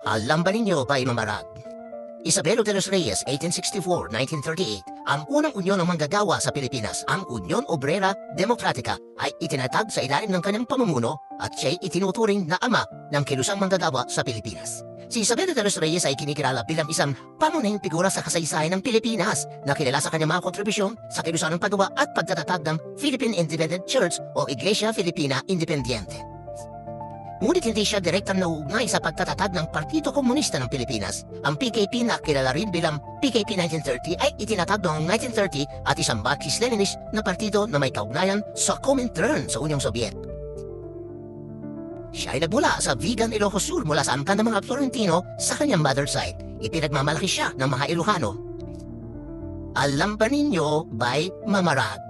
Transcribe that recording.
Alam ba ninyo ba Mamarag? Isabelo de los Reyes, 1864-1938, ang unang unyon ng manggagawa sa Pilipinas, ang Union Obrera Demokratika, ay itinatag sa ilalim ng kanyang pamumuno at siya'y itinuturing na ama ng kilusang manggagawa sa Pilipinas. Si Isabelo de los Reyes ay kinikilala bilang isang pangunahing figura sa kasaysayan ng Pilipinas na kilala sa kanyang mga kontribusyon sa kilusang ng paggawa at pagtatatag ng Philippine Independent Church o Iglesia Filipina Independiente. Ngunit hindi siya direktang nauugnay sa pagtatatag ng Partido Komunista ng Pilipinas. Ang PKP na kilala rin bilang PKP 1930 ay itinatag noong 1930 at isang Marxist-Leninist na partido na may kaugnayan sa Comintern sa Unyong Sobyet. Siya ay nagmula sa Vigan, Ilocos Sur mula sa angkan ng mga Florentino sa kanyang mother side. Ipinagmamalaki siya ng mga Ilocano. Alam ba ninyo by Mamarag?